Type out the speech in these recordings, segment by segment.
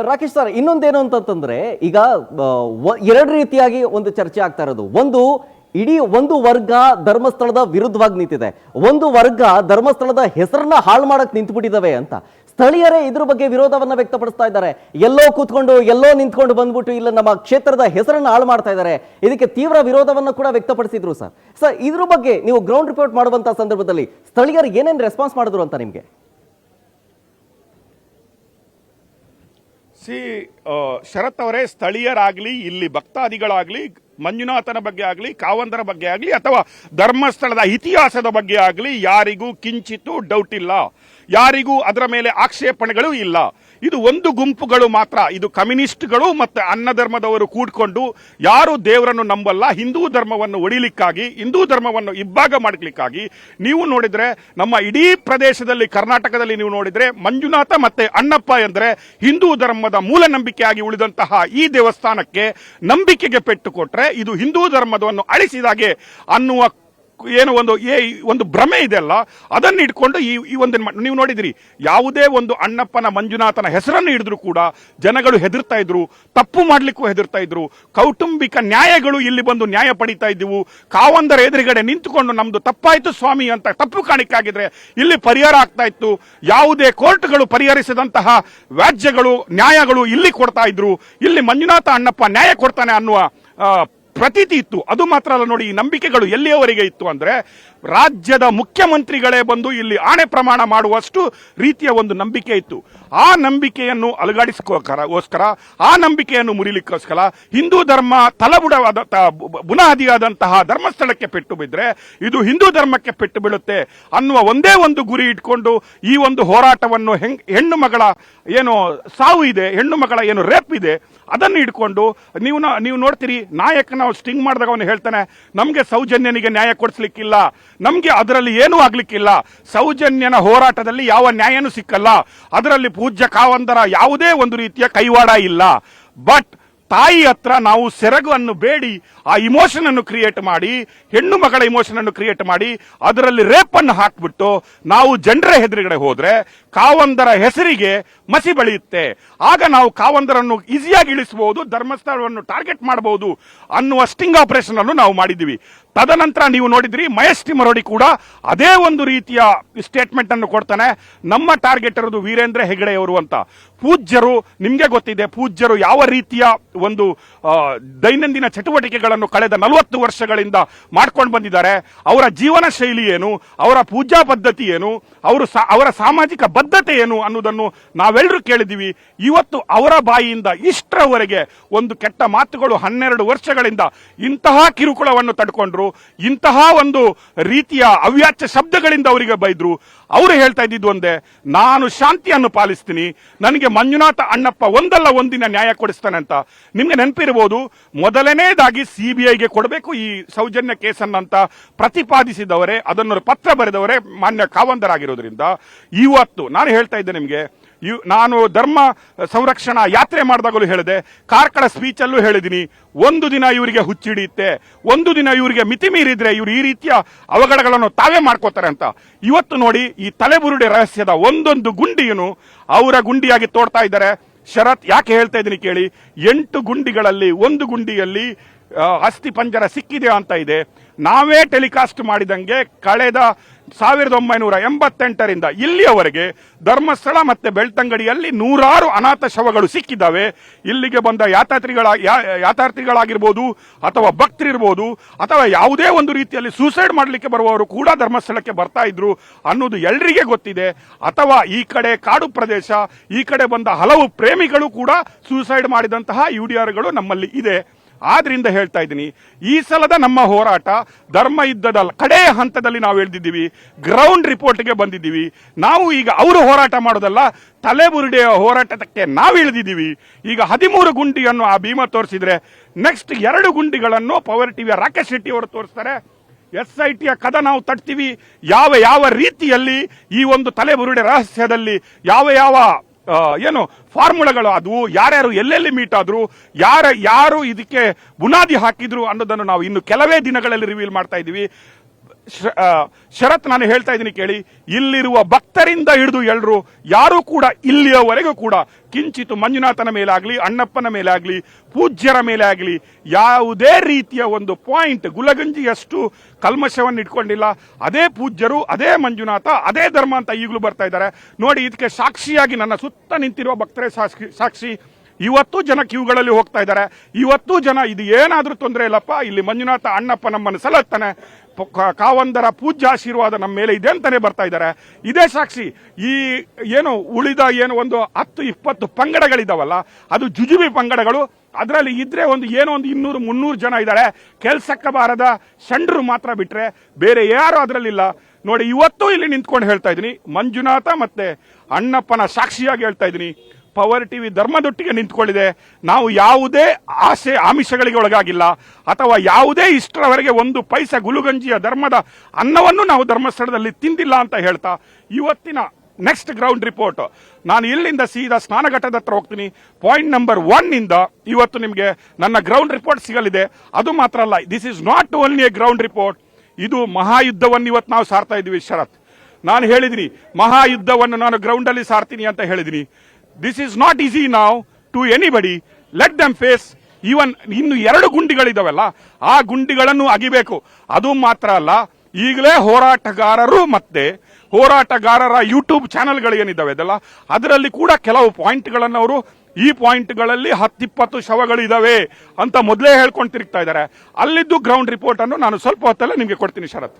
Rakesh sir, ಇನ್ನೊಂದೇನು ಅಂತಂದ್ರೆ ಈಗ ಎರಡು ರೀತಿಯಾಗಿ ಒಂದು ಚರ್ಚೆ ಆಗ್ತಾ ಇರೋದು. ಇಡೀ ಒಂದು ವರ್ಗ ಧರ್ಮಸ್ಥಳದ ವಿರುದ್ಧವಾಗಿ ನಿಂತಿದೆ, ಒಂದು ವರ್ಗ ಧರ್ಮಸ್ಥಳದ ಹೆಸರನ್ನ ಹಾಳು ಮಾಡಕ್ ನಿಂತುಬಿಟ್ಟಿದಾವೆ ಅಂತ. ಸ್ಥಳೀಯರೇ ಇದ್ರ ಬಗ್ಗೆ ವಿರೋಧವನ್ನ ವ್ಯಕ್ತಪಡಿಸ್ತಾ ಇದ್ದಾರೆ. ಎಲ್ಲೋ ಕೂತ್ಕೊಂಡು ಎಲ್ಲೋ ನಿಂತ್ಕೊಂಡು ಬಂದ್ಬಿಟ್ಟು ಇಲ್ಲ ನಮ್ಮ ಕ್ಷೇತ್ರದ ಹೆಸರನ್ನ ಹಾಳು ಮಾಡ್ತಾ ಇದ್ದಾರೆ. ಇದಕ್ಕೆ ತೀವ್ರ ವಿರೋಧವನ್ನ ಕೂಡ ವ್ಯಕ್ತಪಡಿಸಿದ್ರು. ಸರ್ ಇದ್ರ ಬಗ್ಗೆ ನೀವು ಗ್ರೌಂಡ್ ರಿಪೋರ್ಟ್ ಮಾಡುವಂತ ಸಂದರ್ಭದಲ್ಲಿ ಸ್ಥಳೀಯರು ಏನೇನು ರೆಸ್ಪಾನ್ಸ್ ಮಾಡಿದ್ರು ಅಂತ ನಿಮ್ಗೆ? ಶರತ್ ಅವರೇ, ಸ್ಥಳೀಯರಾಗ್ಲಿ, ಇಲ್ಲಿ ಭಕ್ತಾದಿಗಳಾಗ್ಲಿ, ಮಂಜುನಾಥನ ಬಗ್ಗೆ ಆಗಲಿ, ಕಾವಂದರ ಬಗ್ಗೆ ಆಗಲಿ, ಅಥವಾ ಧರ್ಮಸ್ಥಳದ ಇತಿಹಾಸದ ಬಗ್ಗೆ ಆಗಲಿ ಯಾರಿಗೂ ಕಿಂಚಿತ್ತೂ ಡೌಟ್ ಇಲ್ಲ, ಯಾರಿಗೂ ಅದರ ಮೇಲೆ ಆಕ್ಷೇಪಣೆಗಳು ಇಲ್ಲ. ಇದು ಒಂದು ಗುಂಪುಗಳು ಮಾತ್ರ, ಇದು ಕಮ್ಯುನಿಸ್ಟ್ಗಳು ಮತ್ತು ಅನ್ನ ಧರ್ಮದವರು ಕೂಡ್ಕೊಂಡು ಯಾರು ದೇವರನ್ನು ನಂಬಲ್ಲ, ಹಿಂದೂ ಧರ್ಮವನ್ನು ಒಡಿಲಿಕ್ಕಾಗಿ, ಹಿಂದೂ ಧರ್ಮವನ್ನು ಇಬ್ಬಾಗ ಮಾಡಲಿಕ್ಕಾಗಿ. ನೀವು ನೋಡಿದ್ರೆ ನಮ್ಮ ಇಡೀ ಪ್ರದೇಶದಲ್ಲಿ, ಕರ್ನಾಟಕದಲ್ಲಿ ನೀವು ನೋಡಿದ್ರೆ ಮಂಜುನಾಥ ಮತ್ತೆ ಅಣ್ಣಪ್ಪ ಎಂದರೆ ಹಿಂದೂ ಧರ್ಮದ ಮೂಲ ನಂಬಿಕೆಯಾಗಿ ಉಳಿದಂತಹ ಈ ದೇವಸ್ಥಾನಕ್ಕೆ ನಂಬಿಕೆಗೆ ಪೆಟ್ಟು ಕೊಟ್ರೆ ಇದು ಹಿಂದೂ ಧರ್ಮವನ್ನು ಅಳಿಸಿದಾಗೆ ಅನ್ನುವ ಏನು ಒಂದು ಭ್ರಮೆ ಇದೆಯಲ್ಲ, ಅದನ್ನು ಇಟ್ಕೊಂಡು ಈ ಒಂದು ನೀವು ನೋಡಿದ್ರಿ, ಯಾವುದೇ ಒಂದು ಅಣ್ಣಪ್ಪನ ಮಂಜುನಾಥನ ಹೆಸರನ್ನು ಹಿಡಿದ್ರು ಕೂಡ ಜನಗಳು ಹೆದರ್ತಾ ಇದ್ರು, ತಪ್ಪು ಮಾಡ್ಲಿಕ್ಕೂ ಹೆದರ್ತಾ ಇದ್ರು. ಕೌಟುಂಬಿಕ ನ್ಯಾಯಗಳು ಇಲ್ಲಿ ಬಂದು ನ್ಯಾಯ ಪಡಿತಾ ಇದ್ದವು. ಕಾವಂದರ ಎದುರುಗಡೆ ನಿಂತುಕೊಂಡು ನಮ್ದು ತಪ್ಪಾಯ್ತು ಸ್ವಾಮಿ ಅಂತ ತಪ್ಪು ಕಾಣಿಕಾಗಿದ್ರೆ ಇಲ್ಲಿ ಪರಿಹಾರ ಆಗ್ತಾ ಇತ್ತು. ಯಾವುದೇ ಕೋರ್ಟ್ಗಳು ಪರಿಹರಿಸಿದಂತಹ ವ್ಯಾಜ್ಯಗಳು, ನ್ಯಾಯಗಳು ಇಲ್ಲಿ ಕೊಡ್ತಾ ಇದ್ರು. ಇಲ್ಲಿ ಮಂಜುನಾಥ ಅಣ್ಣಪ್ಪ ನ್ಯಾಯ ಕೊಡ್ತಾನೆ ಅನ್ನುವ ಪ್ರತೀತಿ ಇತ್ತು. ಅದು ಮಾತ್ರ ಅಲ್ಲ ನೋಡಿ, ಈ ನಂಬಿಕೆಗಳು ಎಲ್ಲಿಯವರೆಗೆ ಇತ್ತು ಅಂದ್ರೆ ರಾಜ್ಯದ ಮುಖ್ಯಮಂತ್ರಿಗಳೇ ಬಂದು ಇಲ್ಲಿ ಆಣೆ ಪ್ರಮಾಣ ಮಾಡುವಷ್ಟು ರೀತಿಯ ಒಂದು ನಂಬಿಕೆ ಇತ್ತು. ಆ ನಂಬಿಕೆಯನ್ನು ಅಲುಗಾಡಿಸ್ಕೋಸ್ಕರ, ಆ ನಂಬಿಕೆಯನ್ನು ಮುರಿಲಿಕ್ಕೋಸ್ಕರ ಹಿಂದೂ ಧರ್ಮ ಬುನಾದಿಯಾದಂತಹ ಧರ್ಮಸ್ಥಳಕ್ಕೆ ಪೆಟ್ಟು ಬಿದ್ದರೆ ಇದು ಹಿಂದೂ ಧರ್ಮಕ್ಕೆ ಪೆಟ್ಟು ಬೀಳುತ್ತೆ ಅನ್ನುವ ಒಂದೇ ಒಂದು ಗುರಿ ಇಟ್ಕೊಂಡು ಈ ಒಂದು ಹೋರಾಟವನ್ನು ಹೆಣ್ಣು ಮಗಳ ಏನು ಸಾವು ಇದೆ, ಹೆಣ್ಣು ಮಗಳ ಏನು ರೇಪ್ ಇದೆ, ಅದನ್ನು ಇಟ್ಕೊಂಡು ನೀವು ನೋಡ್ತೀರಿ, ನಾಯಕನ ಸ್ಟಿಂಗ್ ಮಾಡಿದಾಗ ಅವನು ಹೇಳ್ತಾನೆ, ನಮಗೆ ಸೌಜನ್ಯನಿಗೆ ನ್ಯಾಯ ಕೊಡಿಸ್ಲಿಕ್ಕಿಲ್ಲ, ನಮ್ಗೆ ಅದರಲ್ಲಿ ಏನೂ ಆಗ್ಲಿಕ್ಕಿಲ್ಲ, ಸೌಜನ್ಯನ ಹೋರಾಟದಲ್ಲಿ ಯಾವ ನ್ಯಾಯನೂ ಸಿಕ್ಕಲ್ಲ, ಅದರಲ್ಲಿ ಪೂಜ್ಯ ಕಾವಂದರ ಯಾವುದೇ ಒಂದು ರೀತಿಯ ಕೈವಾಡ ಇಲ್ಲ. ಬಟ್ ತಾಯಿ ಹತ್ರ ನಾವು ಸೆರಗನ್ನು ಬೇಡಿ ಆ ಇಮೋಷನ್ ಅನ್ನು ಕ್ರಿಯೇಟ್ ಮಾಡಿ, ಹೆಣ್ಣು ಮಗಳ ಇಮೋಷನ್ ಅನ್ನು ಕ್ರಿಯೇಟ್ ಮಾಡಿ ಅದರಲ್ಲಿ ರೇಪ್ ಅನ್ನು ಹಾಕ್ಬಿಟ್ಟು ನಾವು ಜನರ ಎದುರುಗಡೆ ಹೋದ್ರೆ ಕಾವಂದರ ಹೆಸರಿಗೆ ಮಸಿ ಬೆಳೆಯುತ್ತೆ. ಆಗ ನಾವು ಕಾವಂದರನ್ನು ಈಸಿಯಾಗಿ ಇಳಿಸಬಹುದು, ಧರ್ಮಸ್ಥಳವನ್ನು ಟಾರ್ಗೆಟ್ ಮಾಡಬಹುದು ಅನ್ನುವ ಸ್ಟಿಂಗ್ ಆಪರೇಷನ್ ಅನ್ನು ನಾವು ಮಾಡಿದ್ದೀವಿ. ತದನಂತರ ನೀವು ನೋಡಿದ್ರಿ, ಮಹೇಶ್ ತಿಮರೋಡಿ ಕೂಡ ಅದೇ ಒಂದು ರೀತಿಯ ಸ್ಟೇಟ್ಮೆಂಟ್ ಅನ್ನು ಕೊಡ್ತಾನೆ, ನಮ್ಮ ಟಾರ್ಗೆಟ್ ಇರೋದು ವೀರೇಂದ್ರ ಹೆಗಡೆಯವರು ಅಂತ. ಪೂಜ್ಯರು, ನಿಮ್ಗೆ ಗೊತ್ತಿದೆ, ಪೂಜ್ಯರು ಯಾವ ರೀತಿಯ ಒಂದು ದೈನಂದಿನ ಚಟುವಟಿಕೆಗಳನ್ನು ಕಳೆದ 40 ವರ್ಷಗಳಿಂದ ಮಾಡ್ಕೊಂಡು ಬಂದಿದ್ದಾರೆ, ಅವರ ಜೀವನ ಶೈಲಿ ಏನು, ಅವರ ಪೂಜಾ ಪದ್ಧತಿ ಏನು, ಅವರ ಸಾಮಾಜಿಕ ಬದ್ಧತೆ ಏನು ಅನ್ನೋದನ್ನು ನಾವೆಲ್ಲರೂ ಕೇಳಿದ್ದೀವಿ. ಇವತ್ತು ಅವರ ಬಾಯಿಯಿಂದ ಇಷ್ಟರವರೆಗೆ ಒಂದು ಕೆಟ್ಟ ಮಾತುಗಳು 12 ವರ್ಷಗಳಿಂದ ಇಂತಹ ಕಿರುಕುಳವನ್ನು ತಡ್ಕೊಂಡ್ರು, ಇಂತಹ ಒಂದು ರೀತಿಯ ಅವ್ಯಾಚ್ಯ ಶಬ್ದಗಳಿಂದ ಅವರಿಗೆ ಬೈದ್ರು. ಅವರು ಹೇಳ್ತಾ ಇದ್ದಿದ್ದು ಒಂದೇ, ನಾನು ಶಾಂತಿಯನ್ನು ಪಾಲಿಸ್ತೀನಿ, ನನಗೆ ಮಂಜುನಾಥ ಅಣ್ಣಪ್ಪ ಒಂದಲ್ಲ ಒಂದಿನ ನ್ಯಾಯ ಕೊಡಿಸ್ತಾನೆ ಅಂತ. ನಿಮ್ಗೆ ನೆನಪಿರಬಹುದು, ಮೊದಲನೇದಾಗಿ ಸಿಬಿಐಗೆ ಕೊಡಬೇಕು ಈ ಸೌಜನ್ಯ ಕೇಸನ್ನಂತ ಪ್ರತಿಪಾದಿಸಿದವರೇ, ಅದನ್ನು ಪತ್ರ ಬರೆದವರೇ ಮಾನ್ಯ ಕಾವಂದರಾಗಿರೋದ್ರಿಂದ ಇವತ್ತು ನಾನು ಹೇಳ್ತಾ ಇದ್ದೆ ನಿಮಗೆ, ನಾನು ಧರ್ಮ ಸಂರಕ್ಷಣಾ ಯಾತ್ರೆ ಮಾಡಿದಾಗಲೂ ಹೇಳಿದೆ, ಕಾರ್ಕಳ ಸ್ಪೀಚಲ್ಲೂ ಹೇಳಿದ್ದೀನಿ, ಒಂದು ದಿನ ಇವರಿಗೆ ಹುಚ್ಚಿಡಿಯುತ್ತೆ, ಒಂದು ದಿನ ಇವರಿಗೆ ಮಿತಿ ಮೀರಿದ್ರೆ ಇವರು ಈ ರೀತಿಯ ಅವಘಡಗಳನ್ನು ತಾವೇ ಮಾಡ್ಕೋತಾರೆ ಅಂತ. ಇವತ್ತು ನೋಡಿ, ಈ ತಲೆಬುರುಡೆ ರಹಸ್ಯದ ಒಂದೊಂದು ಗುಂಡಿಯನ್ನು ಅವರ ಗುಂಡಿಯಾಗಿ ತೋಡ್ತಾ ಇದ್ದಾರೆ. ಶರತ್, ಯಾಕೆ ಹೇಳ್ತಾ ಇದ್ದೀನಿ ಕೇಳಿ, 8 ಗುಂಡಿಗಳಲ್ಲಿ ಒಂದು ಗುಂಡಿಯಲ್ಲಿ ಅಸ್ಥಿ ಪಂಜರ ಸಿಕ್ಕಿದೆ ಅಂತ ಇದೆ. ನಾವೇ ಟೆಲಿಕಾಸ್ಟ್ ಮಾಡಿದಂಗೆ ಕಳೆದ 1988ರಿಂದ ಇಲ್ಲಿಯವರೆಗೆ ಧರ್ಮಸ್ಥಳ ಮತ್ತೆ ಬೆಳ್ತಂಗಡಿಯಲ್ಲಿ 100 ಅನಾಥ ಶವಗಳು ಸಿಕ್ಕಿದ್ದಾವೆ. ಇಲ್ಲಿಗೆ ಬಂದ ಯಾತ್ರಾರ್ಥಿಗಳಾಗಿರ್ಬೋದು, ಅಥವಾ ಭಕ್ತರಿರ್ಬೋದು, ಅಥವಾ ಯಾವುದೇ ಒಂದು ರೀತಿಯಲ್ಲಿ ಸೂಸೈಡ್ ಮಾಡಲಿಕ್ಕೆ ಬರುವವರು ಕೂಡ ಧರ್ಮಸ್ಥಳಕ್ಕೆ ಬರ್ತಾ ಇದ್ರು ಅನ್ನೋದು ಎಲ್ರಿಗೆ ಗೊತ್ತಿದೆ. ಅಥವಾ ಈ ಕಡೆ ಕಾಡು ಪ್ರದೇಶ, ಈ ಕಡೆ ಬಂದ ಹಲವು ಪ್ರೇಮಿಗಳು ಕೂಡ ಸೂಸೈಡ್ ಮಾಡಿದಂತಹ ಯುಡಿಆರ್ಗಳು ನಮ್ಮಲ್ಲಿ ಇದೆ. ಆದ್ರಿಂದ ಹೇಳ್ತಾ ಇದ್ದೀನಿ, ಈ ಸಲದ ನಮ್ಮ ಹೋರಾಟ ಧರ್ಮ ಯುದ್ಧದ ಕಡೆಯ ಹಂತದಲ್ಲಿ ನಾವು ಎಳೆದಿದ್ದೀವಿ, ಗ್ರೌಂಡ್ ರಿಪೋರ್ಟ್ಗೆ ಬಂದಿದ್ದೀವಿ. ನಾವು ಈಗ ಅವರು ಹೋರಾಟ ಮಾಡೋದಲ್ಲ, ತಲೆಬುರುಡೆಯ ಹೋರಾಟಕ್ಕೆ ನಾವು ಇಳಿದಿದ್ದೀವಿ. ಈಗ 13 ಗುಂಡಿಯನ್ನು ಆ ಭೀಮ ತೋರಿಸಿದ್ರೆ, ನೆಕ್ಸ್ಟ್ 2 ಗುಂಡಿಗಳನ್ನು ಪವರ್ ಟಿವಿಯ ರಾಕೇಶ್ ಶೆಟ್ಟಿ ಅವರು ತೋರಿಸ್ತಾರೆ. SITಯ ಕದ ನಾವು ತಟ್ತೀವಿ. ಯಾವ ರೀತಿಯಲ್ಲಿ ಈ ಒಂದು ತಲೆಬುರುಡೆ ರಹಸ್ಯದಲ್ಲಿ ಯಾವ ಏನು ಫಾರ್ಮುಲಾಗಳು ಆದವು, ಯಾರ್ಯಾರು ಎಲ್ಲೆಲ್ಲಿ ಮೀಟ್ ಆದ್ರು, ಯಾರು ಇದಕ್ಕೆ ಬುನಾದಿ ಹಾಕಿದ್ರು ಅನ್ನೋದನ್ನು ನಾವು ಇನ್ನು ಕೆಲವೇ ದಿನಗಳಲ್ಲಿ ರಿವೀಲ್ ಮಾಡ್ತಾ ಇದ್ದೀವಿ. ಶರತ್ ನಾನು ಹೇಳ್ತಾ ಇದ್ದೀನಿ ಕೇಳಿ, ಇಲ್ಲಿರುವ ಭಕ್ತರಿಂದ ಹಿಡಿದು ಎಲ್ಲರೂ ಯಾರು ಕೂಡ ಇಲ್ಲಿಯವರೆಗೂ ಕೂಡ ಕಿಂಚಿತು ಮಂಜುನಾಥನ ಮೇಲಾಗ್ಲಿ, ಅಣ್ಣಪ್ಪನ ಮೇಲೆ ಆಗಲಿ, ಪೂಜ್ಯರ ಮೇಲೆ ಆಗಲಿ ಯಾವುದೇ ರೀತಿಯ ಒಂದು ಪಾಯಿಂಟ್ ಗುಲಗಂಜಿಯಷ್ಟು ಕಲ್ಮಶವನ್ನು ಇಟ್ಕೊಂಡಿಲ್ಲ. ಅದೇ ಪೂಜ್ಯರು, ಅದೇ ಮಂಜುನಾಥ, ಅದೇ ಧರ್ಮ ಅಂತ ಈಗಲೂ ಬರ್ತಾ ಇದ್ದಾರೆ ನೋಡಿ. ಇದಕ್ಕೆ ಸಾಕ್ಷಿಯಾಗಿ ನನ್ನ ಸುತ್ತ ನಿಂತಿರುವ ಭಕ್ತರೇ ಸಾಕ್ಷಿ. ಇವತ್ತು ಜನ ಕ್ಯೂಗಳಲ್ಲಿ ಹೋಗ್ತಾ ಇದ್ದಾರೆ. ಇವತ್ತು ಜನ ಇದು ಏನಾದ್ರೂ ತೊಂದರೆ ಇಲ್ಲಪ್ಪ, ಇಲ್ಲಿ ಮಂಜುನಾಥ ಅಣ್ಣಪ್ಪ ನಮ್ಮನ್ನು ಸಲತ್ತಾನೆ, ಕಾವಂದರ ಪೂಜ್ಯ ಆಶೀರ್ವಾದ ನಮ್ಮ ಮೇಲೆ ಇದೆ ಅಂತಾನೆ ಬರ್ತಾ ಇದ್ದಾರೆ. ಇದೇ ಸಾಕ್ಷಿ. ಈ ಉಳಿದ ಒಂದು 10-20 ಪಂಗಡಗಳಿದಾವಲ್ಲ, ಅದು ಜುಜುಬಿ ಪಂಗಡಗಳು. ಅದರಲ್ಲಿ ಇದ್ರೆ ಒಂದು 200-300 ಜನ ಇದ್ದಾರೆ. ಕೆಲ್ಸಕ್ಕೆ ಬಾರದ ಷಂಡ್ರು ಮಾತ್ರ ಬಿಟ್ರೆ ಬೇರೆ ಯಾರು ಅದರಲ್ಲಿಲ್ಲ ನೋಡಿ. ಇವತ್ತು ಇಲ್ಲಿ ನಿಂತ್ಕೊಂಡು ಹೇಳ್ತಾ ಇದ್ದೀನಿ, ಮಂಜುನಾಥ ಮತ್ತೆ ಅಣ್ಣಪ್ಪನ ಸಾಕ್ಷಿಯಾಗಿ ಹೇಳ್ತಾ ಇದ್ದೀನಿ, ಪವರ್ ಟಿವಿ ಧರ್ಮದೊಟ್ಟಿಗೆ ನಿಂತ್ಕೊಂಡಿದೆ. ನಾವು ಯಾವುದೇ ಆಮಿಷಗಳಿಗೆ ಒಳಗಾಗಿಲ್ಲ, ಅಥವಾ ಯಾವುದೇ ಇಷ್ಟರವರೆಗೆ ಒಂದು ಪೈಸೆ ಗುಲುಗಂಜಿಯ ಧರ್ಮದ ಅನ್ನವನ್ನು ನಾವು ಧರ್ಮಸ್ಥಳದಲ್ಲಿ ತಿಂದಿಲ್ಲ ಅಂತ ಹೇಳ್ತಾ, ಇವತ್ತಿನ ನೆಕ್ಸ್ಟ್ ಗ್ರೌಂಡ್ ರಿಪೋರ್ಟ್ ನಾನು ಇಲ್ಲಿಂದ ಸೀದಾ ಸ್ನಾನಘಟ್ಟದ ಹತ್ರ ಹೋಗ್ತೀನಿ. ಪಾಯಿಂಟ್ ನಂಬರ್ 1 ಇಂದ ಇವತ್ತು ನಿಮಗೆ ನನ್ನ ಗ್ರೌಂಡ್ ರಿಪೋರ್ಟ್ ಸಿಗಲಿದೆ. ಅದು ಮಾತ್ರ ಅಲ್ಲ, this is not only A ground report, ಇದು ಮಹಾಯುದ್ಧವನ್ನು ಇವತ್ತು ನಾವು ಸಾರ್ತಾ ಇದ್ದೀವಿ. ಶರತ್, ನಾನು ಹೇಳಿದ್ದೀನಿ ಮಹಾಯುದ್ಧವನ್ನು ನಾನು ಗ್ರೌಂಡ್ ಅಲ್ಲಿ ಸಾರ್ತೀನಿ ಅಂತ ಹೇಳಿದ್ದೀನಿ. This is not easy now to anybody, let them face. Even ಇನ್ನು 2 ಗುಂಡಿಗಳಿದಾವಲ್ಲ, ಆ ಗುಂಡಿಗಳನ್ನು ಅಗಿಬೇಕು. ಅದು ಮಾತ್ರ ಅಲ್ಲ, ಈಗಲೇ ಹೋರಾಟಗಾರರು ಮತ್ತೆ ಹೋರಾಟಗಾರರ ಯೂಟ್ಯೂಬ್ ಚಾನೆಲ್ಗಳು ಏನಿದ್ದಾವೆ ಅದಲ್ಲ, ಅದರಲ್ಲಿ ಕೂಡ ಕೆಲವು ಪಾಯಿಂಟ್ಗಳನ್ನು ಅವರು ಈ ಪಾಯಿಂಟ್ಗಳಲ್ಲಿ 10-20 ಶವಗಳಿದಾವೆ ಅಂತ ಮೊದಲೇ ಹೇಳ್ಕೊಂಡು ತಿರುಗ್ತಾ ಇದ್ದಾರೆ. ಅಲ್ಲಿದ್ದು ಗ್ರೌಂಡ್ ರಿಪೋರ್ಟ್ ಅನ್ನು ನಾನು ಸ್ವಲ್ಪ ಹೊತ್ತಲ್ಲೇ ನಿಮಗೆ ಕೊಡ್ತೀನಿ. ಶರತ್,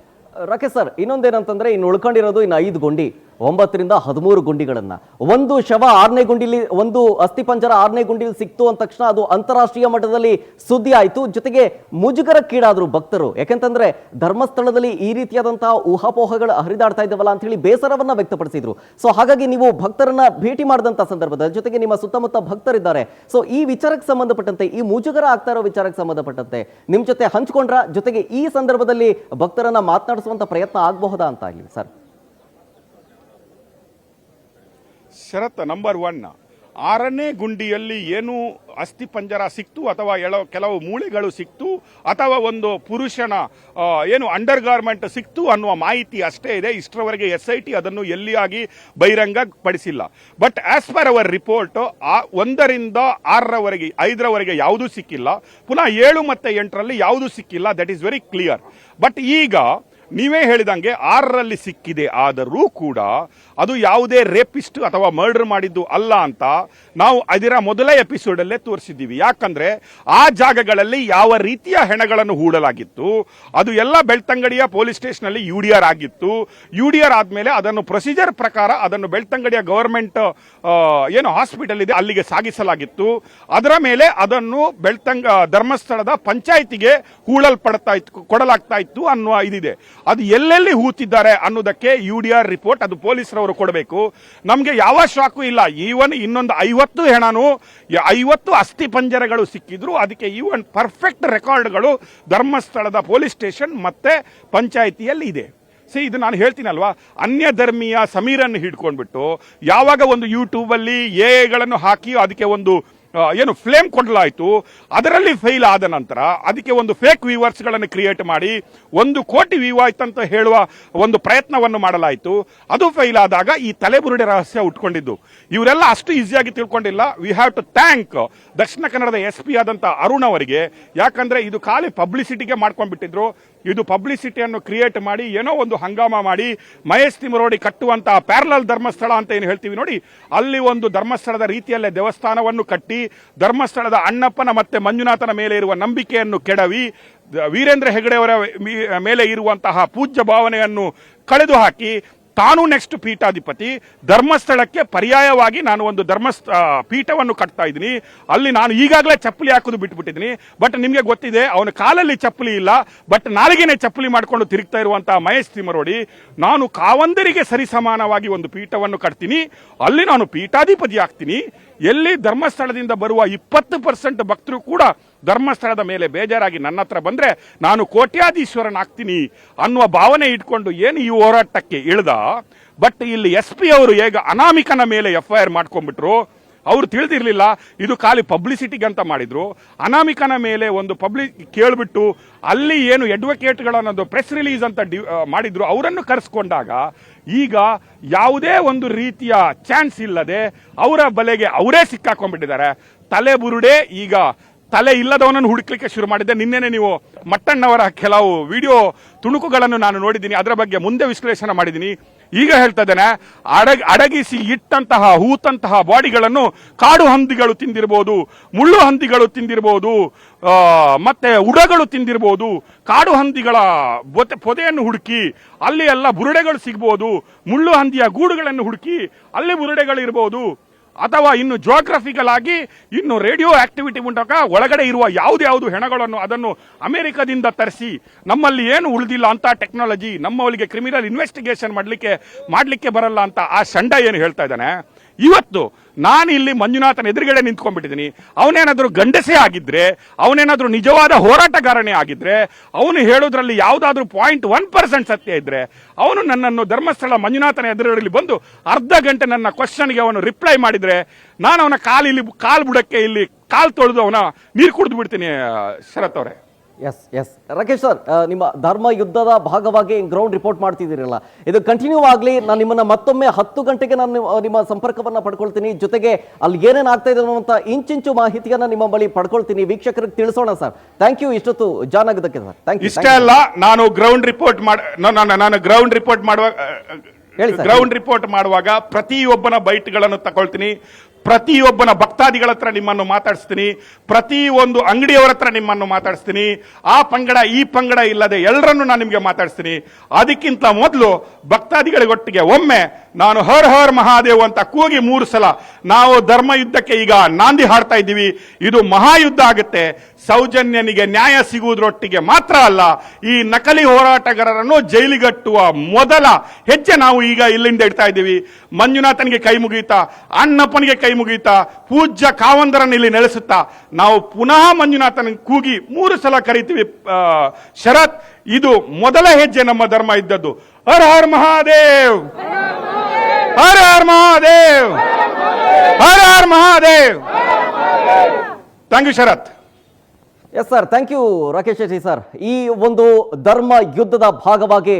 ರಾಕೇಶ್ ಸರ್, ಇನ್ನೊಂದೇನಂತಂದ್ರೆ ಇನ್ನು ಉಳ್ಕೊಂಡಿರೋದು ಇನ್ನು 5 ಗುಂಡಿ, 9ರಿಂದ 13 ಗುಂಡಿಗಳನ್ನ. ಒಂದು ಶವ 6ನೇ ಗುಂಡಿಲಿ, ಒಂದು ಅಸ್ಥಿಪಂಜರ 6ನೇ ಗುಂಡಿಲಿ ಸಿಕ್ತು ಅಂದ ತಕ್ಷಣ ಅದು ಅಂತಾರಾಷ್ಟ್ರೀಯ ಮಟ್ಟದಲ್ಲಿ ಸುದ್ದಿ ಆಯ್ತು. ಜೊತೆಗೆ ಮುಜುಗರಕ್ಕೀಡಾದ್ರು ಭಕ್ತರು. ಯಾಕೆಂತಂದ್ರೆ ಧರ್ಮಸ್ಥಳದಲ್ಲಿ ಈ ರೀತಿಯಾದಂತಹ ಊಹಾಪೋಹಗಳು ಹರಿದಾಡ್ತಾ ಇದ್ದಾವಲ್ಲ ಅಂತ ಹೇಳಿ ಬೇಸರವನ್ನ ವ್ಯಕ್ತಪಡಿಸಿದ್ರು. ಸೊ ಹಾಗಾಗಿ ನೀವು ಭಕ್ತರನ್ನ ಭೇಟಿ ಮಾಡಿದಂತ ಸಂದರ್ಭದಲ್ಲಿ, ಜೊತೆಗೆ ನಿಮ್ಮ ಸುತ್ತಮುತ್ತ ಭಕ್ತರಿದ್ದಾರೆ, ಸೊ ಈ ವಿಚಾರಕ್ಕೆ ಸಂಬಂಧಪಟ್ಟಂತೆ, ಈ ಮುಜುಗರ ಆಗ್ತಾ ಇರೋ ವಿಚಾರಕ್ಕೆ ಸಂಬಂಧಪಟ್ಟಂತೆ ನಿಮ್ ಜೊತೆ ಹಂಚ್ಕೊಂಡ್ರ, ಜೊತೆಗೆ ಈ ಸಂದರ್ಭದಲ್ಲಿ ಭಕ್ತರನ್ನ ಮಾತನಾಡಿಸುವಂತ ಪ್ರಯತ್ನ ಆಗಬಹುದಾ ಅಂತ ಆಗಲಿ ಸರ್? ಶರತ್, ನಂಬರ್ 1, 6ನೇ ಗುಂಡಿಯಲ್ಲಿ ಏನು ಅಸ್ಥಿಪಂಜರ ಸಿಕ್ತು, ಅಥವಾ ಕೆಲವು ಮೂಳೆಗಳು ಸಿಕ್ತು, ಅಥವಾ ಒಂದು ಪುರುಷನ ಅಂಡರ್ ಗಾರ್ಮೆಂಟ್ ಸಿಕ್ತು ಅನ್ನುವ ಮಾಹಿತಿ ಅಷ್ಟೇ ಇದೆ. ಇಷ್ಟರವರೆಗೆ SIT ಅದನ್ನು ಎಲ್ಲಿಯಾಗಿ ಬಹಿರಂಗ ಪಡಿಸಿಲ್ಲ. But as per our report 1ರಿಂದ 6ರವರೆಗೆ 5ರವರೆಗೆ ಯಾವುದೂ ಸಿಕ್ಕಿಲ್ಲ. ಪುನಃ 7 ಮತ್ತು 8ರಲ್ಲಿ ಯಾವುದೂ ಸಿಕ್ಕಿಲ್ಲ. That is very clear. But ಈಗ ನೀವೇ ಹೇಳಿದಂಗೆ 6ರಲ್ಲಿ ಸಿಕ್ಕಿದೆ, ಆದರೂ ಕೂಡ ಅದು ಯಾವುದೇ ರೇಪಿಸ್ಟ್ ಅಥವಾ ಮರ್ಡರ್ ಮಾಡಿದ್ದು ಅಲ್ಲ ಅಂತ ನಾವು ಅದರ ಮೊದಲ ಎಪಿಸೋಡ್ ಅಲ್ಲೇ ತೋರಿಸಿದ್ದೀವಿ. ಯಾಕಂದ್ರೆ ಆ ಜಾಗಗಳಲ್ಲಿ ಯಾವ ರೀತಿಯ ಹೆಣಗಳನ್ನು ಹೂಡಲಾಗಿತ್ತು, ಅದು ಎಲ್ಲ ಬೆಳ್ತಂಗಡಿಯ ಪೊಲೀಸ್ ಸ್ಟೇಷನ್ ಅಲ್ಲಿ UDR ಆಗಿತ್ತು. UDR ಆದ್ಮೇಲೆ ಅದನ್ನು ಪ್ರೊಸೀಜರ್ ಪ್ರಕಾರ ಅದನ್ನು ಬೆಳ್ತಂಗಡಿಯ ಗವರ್ಮೆಂಟ್ ಹಾಸ್ಪಿಟಲ್ ಇದೆ ಅಲ್ಲಿಗೆ ಸಾಗಿಸಲಾಗಿತ್ತು. ಅದರ ಮೇಲೆ ಅದನ್ನು ಧರ್ಮಸ್ಥಳದ ಪಂಚಾಯಿತಿಗೆ ಕೊಡಲಾಗ್ತಾ ಇತ್ತು ಅನ್ನುವ ಇದಿದೆ. ಅದು ಎಲ್ಲೆಲ್ಲಿ ಹೂತಿದ್ದಾರೆ ಅನ್ನೋದಕ್ಕೆ UDR ರಿಪೋರ್ಟ್ ಅದು ಪೊಲೀಸರವರು ಕೊಡಬೇಕು. ನಮಗೆ ಯಾವ ಶಾಕು ಇಲ್ಲ. ಈವನ್ ಇನ್ನೊಂದು 50 ಹೆಣನು 50 ಅಸ್ಥಿ ಪಂಜರಗಳು ಸಿಕ್ಕಿದ್ರು ಅದಕ್ಕೆ ಈವನ್ ಪರ್ಫೆಕ್ಟ್ ರೆಕಾರ್ಡ್ಗಳು ಧರ್ಮಸ್ಥಳದ ಪೊಲೀಸ್ ಸ್ಟೇಷನ್ ಮತ್ತೆ ಪಂಚಾಯಿತಿಯಲ್ಲಿ ಇದೆ. ಇದು ನಾನು ಹೇಳ್ತೀನಲ್ವಾ, ಅನ್ಯ ಧರ್ಮೀಯ ಸಮೀರನ್ನು ಹಿಡ್ಕೊಂಡ್ಬಿಟ್ಟು ಯಾವಾಗ ಒಂದು ಯೂಟ್ಯೂಬ್ ಅಲ್ಲಿ ಎಗಳನ್ನು ಹಾಕಿ ಅದಕ್ಕೆ ಒಂದು ಫ್ಲೇಮ್ ಕೊಡಲಾಯಿತು, ಅದರಲ್ಲಿ ಫೇಲ್ ಆದ ನಂತರ ಅದಕ್ಕೆ ಒಂದು ಫೇಕ್ ವ್ಯೂವರ್ಸ್ಗಳನ್ನು ಕ್ರಿಯೇಟ್ ಮಾಡಿ 1 ಕೋಟಿ ವ್ಯೂ ಆಯ್ತಂತ ಹೇಳುವ ಒಂದು ಪ್ರಯತ್ನವನ್ನು ಮಾಡಲಾಯಿತು. ಅದು ಫೇಲ್ ಆದಾಗ ಈ ತಲೆಬುರುಡೆ ರಹಸ್ಯ ಉಟ್ಕೊಂಡಿದ್ದು. ಇವರೆಲ್ಲ ಅಷ್ಟು ಈಸಿಯಾಗಿ ತಿಳ್ಕೊಂಡಿಲ್ಲ. ವಿ ಹ್ಯಾವ್ ಟು ಥ್ಯಾಂಕ್ ದಕ್ಷಿಣ ಕನ್ನಡದ SP ಆದಂತ ಅರುಣ್ ಅವರಿಗೆ. ಯಾಕಂದ್ರೆ ಇದು ಖಾಲಿ ಪಬ್ಲಿಸಿಟಿಗೆ ಮಾಡ್ಕೊಂಡ್ಬಿಟ್ಟಿದ್ರು. ಇದು ಪಬ್ಲಿಸಿಟಿಯನ್ನು ಕ್ರಿಯೇಟ್ ಮಾಡಿ ಒಂದು ಹಂಗಾಮ ಮಾಡಿ ಮಹೇಶ್ ತಿಮರೋಡಿ ಕಟ್ಟುವಂತಹ ಪ್ಯಾರಲಲ್ ಧರ್ಮಸ್ಥಳ ಅಂತ ಏನು ಹೇಳ್ತೀವಿ ನೋಡಿ, ಅಲ್ಲಿ ಒಂದು ಧರ್ಮಸ್ಥಳದ ರೀತಿಯಲ್ಲೇ ದೇವಸ್ಥಾನವನ್ನು ಕಟ್ಟಿ ಧರ್ಮಸ್ಥಳದ ಅಣ್ಣಪ್ಪನ ಮತ್ತೆ ಮಂಜುನಾಥನ ಮೇಲೆ ಇರುವ ನಂಬಿಕೆಯನ್ನು ಕೆಡವಿ ವೀರೇಂದ್ರ ಹೆಗಡೆಯವರ ಮೇಲೆ ಇರುವಂತಹ ಪೂಜ್ಯ ಭಾವನೆಯನ್ನು ಕಳೆದು ಹಾಕಿ ತಾನು ನೆಕ್ಸ್ಟ್ ಪೀಠಾಧಿಪತಿ ಧರ್ಮಸ್ಥಳಕ್ಕೆ ಪರ್ಯಾಯವಾಗಿ ನಾನು ಒಂದು ಪೀಠವನ್ನು ಕಟ್ತಾ ಇದ್ದೀನಿ. ಅಲ್ಲಿ ನಾನು ಈಗಾಗಲೇ ಚಪ್ಪಲಿ ಹಾಕೋದು ಬಿಟ್ಬಿಟ್ಟಿದ್ದೀನಿ. ಬಟ್ ನಿಮಗೆ ಗೊತ್ತಿದೆ ಅವನ ಕಾಲಲ್ಲಿ ಚಪ್ಪಲಿ ಇಲ್ಲ, ಬಟ್ ನಾಲಿಗೆನೆ ಚಪ್ಪಲಿ ಮಾಡಿಕೊಂಡು ತಿರುಗ್ತಾ ಇರುವಂತಹ ಮಹೇಶ್ ತಿಮರೋಡಿ, ನಾನು ಕಾವಂದರಿಗೆ ಸರಿಸಮಾನವಾಗಿ ಒಂದು ಪೀಠವನ್ನು ಕಟ್ತೀನಿ, ಅಲ್ಲಿ ನಾನು ಪೀಠಾಧಿಪತಿ ಆಗ್ತೀನಿ. ಎಲ್ಲಿ ಧರ್ಮಸ್ಥಳದಿಂದ ಬರುವ 20% ಭಕ್ತರು ಕೂಡ ಧರ್ಮಸ್ಥಳದ ಮೇಲೆ ಬೇಜಾರಾಗಿ ನನ್ನ ಹತ್ರ ಬಂದ್ರೆ ನಾನು ಕೋಟ್ಯಾಧೀಶ್ವರನಾಗ್ತೀನಿ ಅನ್ನುವ ಭಾವನೆ ಇಟ್ಕೊಂಡು ಏನು ಈ ಹೋರಾಟಕ್ಕೆ ಇಳಿದ. ಬಟ್ ಇಲ್ಲಿ SP ಅವರು ಹೇಗ ಅನಾಮಿಕನ ಮೇಲೆ FIR ಮಾಡ್ಕೊಂಡ್ಬಿಟ್ರು, ಅವ್ರು ತಿಳಿದಿರ್ಲಿಲ್ಲ, ಇದು ಖಾಲಿ ಪಬ್ಲಿಸಿಟಿಗೆ ಅಂತ ಮಾಡಿದ್ರು. ಅನಾಮಿಕನ ಮೇಲೆ ಒಂದು ಪಬ್ಲಿಕ್ ಕೇಳ್ಬಿಟ್ಟು ಅಲ್ಲಿ ಏನು ಅಡ್ವೊಕೇಟ್ಗಳನ್ನೊಂದು ಪ್ರೆಸ್ ರಿಲೀಸ್ ಅಂತ ಮಾಡಿದ್ರು, ಅವರನ್ನು ಕರೆಸ್ಕೊಂಡಾಗ ಈಗ ಯಾವುದೇ ಒಂದು ರೀತಿಯ ಚಾನ್ಸ್ ಇಲ್ಲದೆ ಅವರ ಬಲೆಗೆ ಅವರೇ ಸಿಕ್ಕಾಕೊಂಡ್ಬಿಟ್ಟಿದ್ದಾರೆ. ತಲೆ ಬುರುಡೆ ಈಗ ತಲೆ ಇಲ್ಲದವನನ್ನು ಹುಡುಕ್ಲಿಕ್ಕೆ ಶುರು ಮಾಡಿದ್ದೆ. ನಿನ್ನೆನೆ ನೀವು ಮಟ್ಟಣ್ಣವರ ಕೆಲವು ವಿಡಿಯೋ ತುಣುಕುಗಳನ್ನು ನಾನು ನೋಡಿದ್ದೀನಿ, ಅದರ ಬಗ್ಗೆ ಮುಂದೆ ವಿಶ್ಲೇಷಣೆ ಮಾಡಿದ್ದೀನಿ. ಈಗ ಹೇಳ್ತಾ ಇದ್ದೇನೆ, ಅಡಗಿಸಿ ಇಟ್ಟಂತಹ ಹೂತಂತಹ ಬಾಡಿಗಳನ್ನು ಕಾಡು ಹಂದಿಗಳು ತಿಂದಿರಬಹುದು, ಮುಳ್ಳು ಹಂದಿಗಳು ತಿಂದಿರಬಹುದು, ಮತ್ತೆ ಉಡಗಳು ತಿಂದಿರಬಹುದು. ಕಾಡು ಹಂದಿಗಳ ಪೊದೆಯನ್ನು ಹುಡುಕಿ ಅಲ್ಲಿ ಎಲ್ಲ ಬುರುಡೆಗಳು ಸಿಗಬಹುದು, ಮುಳ್ಳು ಹಂದಿಯ ಗೂಡುಗಳನ್ನು ಹುಡುಕಿ ಅಲ್ಲಿ ಬುರುಡೆಗಳು ಇರಬಹುದು, ಅಥವಾ ಇನ್ನು ಜಿಯೋಗ್ರಫಿಕಲ್ ಆಗಿ ಇನ್ನು ರೇಡಿಯೋ ಆಕ್ಟಿವಿಟಿ ಮೂಲಕ ಒಳಗಡೆ ಇರುವ ಯಾವ್ದು ಹೆಣಗಳನ್ನು ಅದನ್ನು ಅಮೆರಿಕದಿಂದ ತರಿಸಿ ನಮ್ಮಲ್ಲಿ ಏನು ಉಳಿದಿಲ್ಲ ಅಂತ ಟೆಕ್ನಾಲಜಿ, ನಮ್ಮವಳಿಗೆ ಕ್ರಿಮಿನಲ್ ಇನ್ವೆಸ್ಟಿಗೇಷನ್ ಮಾಡ್ಲಿಕ್ಕೆ ಬರಲ್ಲ ಅಂತ ಆ ಶಂಡ ಏನು ಹೇಳ್ತಾ ಇದ್ದಾನೆ. ಇವತ್ತು ನಾನು ಇಲ್ಲಿ ಮಂಜುನಾಥನ ಎದುರುಗಡೆ ನಿಂತ್ಕೊಂಡ್ಬಿಟ್ಟಿದ್ದೀನಿ. ಅವನೇನಾದ್ರೂ ಗಂಡಸೇ ಆಗಿದ್ರೆ, ಅವನೇನಾದ್ರೂ ನಿಜವಾದ ಹೋರಾಟಗಾರನೇ ಆಗಿದ್ರೆ, ಅವನು ಹೇಳೋದ್ರಲ್ಲಿ ಯಾವುದಾದ್ರೂ 0.1% ಸತ್ಯ ಇದ್ರೆ, ಅವನು ನನ್ನನ್ನು ಧರ್ಮಸ್ಥಳ ಮಂಜುನಾಥನ ಎದುರುಗಡೆ ಬಂದು ಅರ್ಧ ಗಂಟೆ ನನ್ನ ಕ್ವಶನ್ಗೆ ಅವನು ರಿಪ್ಲೈ ಮಾಡಿದ್ರೆ, ನಾನು ಅವನ ಕಾಲು ಬುಡಕ್ಕೆ ಇಲ್ಲಿ ಕಾಲು ತೊಳೆದು ಅವನ ನೀರು ಕುಡಿದು ಬಿಡ್ತೀನಿ. ಶರತ್ ಅವರೇ. ಎಸ್ ರಾಕೇಶ್ ಸರ್, ನಿಮ್ಮ ಧರ್ಮ ಯುದ್ಧದ ಭಾಗವಾಗಿ ಗ್ರೌಂಡ್ ರಿಪೋರ್ಟ್ ಮಾಡ್ತಿದ್ದೀರಲ್ಲ, ಇದು ಕಂಟಿನ್ಯೂ ಆಗಲಿ. ನಾನು ನಿಮ್ಮನ್ನ ಮತ್ತೊಮ್ಮೆ 10 ಗಂಟೆಗೆ ನಾನು ನಿಮ್ಮ ಸಂಪರ್ಕವನ್ನ ಪಡ್ಕೊಳ್ತೀನಿ. ಜೊತೆಗೆ ಅಲ್ಲಿ ಏನೇನು ಆಗ್ತಾ ಇದೆ ಅನ್ನುವಂಥ ಇಂಚಿಂಚು ಮಾಹಿತಿಯನ್ನ ನಿಮ್ಮ ಬಳಿ ಪಡ್ಕೊಳ್ತೀನಿ. ವೀಕ್ಷಕರಿಗೆ ತಿಳಿಸೋಣ ಸರ್. ಥ್ಯಾಂಕ್ ಯು ಇಷ್ಟೊತ್ತು ಜಾನ್ ಆಗೋದಕ್ಕೆ ಸರ್. Thank you. ಇಷ್ಟೇ ಅಲ್ಲ, ನಾನು ಗ್ರೌಂಡ್ ರಿಪೋರ್ಟ್ ಮಾಡುವಾಗ ಪ್ರತಿಯೊಬ್ಬನ ಬೈಟ್ಗಳನ್ನು ತಗೊಳ್ತೀನಿ, ಪ್ರತಿಯೊಬ್ಬನ ಭಕ್ತಾದಿಗಳ ಹತ್ರ ನಿಮ್ಮನ್ನು ಮಾತಾಡಿಸ್ತೀನಿ, ಪ್ರತಿಯೊಂದು ಅಂಗಡಿಯವರ ಹತ್ರ ನಿಮ್ಮನ್ನು ಮಾತಾಡಿಸ್ತೀನಿ. ಆ ಪಂಗಡ ಈ ಪಂಗಡ ಇಲ್ಲದೆ ಎಲ್ಲರನ್ನು ನಾನು ನಿಮಗೆ ಮಾತಾಡಿಸ್ತೀನಿ. ಅದಕ್ಕಿಂತ ಮೊದಲು ಭಕ್ತಾದಿಗಳಿಗೊಟ್ಟಿಗೆ ಒಮ್ಮೆ ನಾನು ಹರ್ ಹರ್ ಮಹಾದೇವ್ ಅಂತ ಕೂಗಿ 3 ಸಲ ನಾವು ಧರ್ಮ ಯುದ್ಧಕ್ಕೆ ಈಗ ನಾಂದಿ ಹಾಡ್ತಾ ಇದ್ದೀವಿ. ಇದು ಮಹಾಯುದ್ಧ ಆಗುತ್ತೆ. ಸೌಜನ್ಯನಿಗೆ ನ್ಯಾಯ ಸಿಗುವುದರೊಟ್ಟಿಗೆ ಮಾತ್ರ ಅಲ್ಲ, ಈ ನಕಲಿ ಹೋರಾಟಗಾರರನ್ನು ಜೈಲಿಗಟ್ಟುವ ಮೊದಲ ಹೆಜ್ಜೆ ನಾವು ಈಗ ಇಲ್ಲಿಂದ ಇಡ್ತಾ ಇದ್ದೀವಿ. ಮಂಜುನಾಥನಿಗೆ ಕೈ ಮುಗಿಯುತ್ತಾ, ಅಣ್ಣಪ್ಪನಿಗೆ ಕೈ ಮುಗಿಯುತ್ತಾ, ಪೂಜ್ಯ ಕಾವಂದರನ್ನು ಇಲ್ಲಿ ನೆಲೆಸುತ್ತಾ ನಾವು ಪುನಃ ಮಂಜುನಾಥನ ಕೂಗಿ 3 ಸಲ ಕರಿತೀವಿ. ಶರತ್, ಇದು ಮೊದಲ ಹೆಜ್ಜೆ ನಮ್ಮ ಧರ್ಮ ಇದ್ದದ್ದು. Hara Har Mahadev, Hara Har Mahadev, Hara Har Mahadev. Thank you Sharath. Yes sir, thank you Rakesh Shetty sir. ಈ ಒಂದು ಧರ್ಮ ಯುದ್ಧದ ಭಾಗವಾಗಿ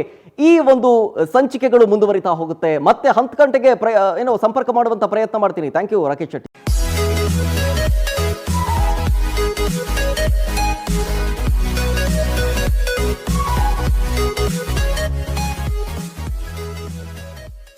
ಈ ಒಂದು ಸಂಚಿಕೆಗಳು ಮುಂದುವರಿತಾ ಹೋಗುತ್ತೆ. ಮತ್ತೆ 10 ಗಂಟೆಗೆ ಸಂಪರ್ಕ ಮಾಡುವಂತ ಪ್ರಯತ್ನ ಮಾಡ್ತೀನಿ. Thank you Rakesh Shetty.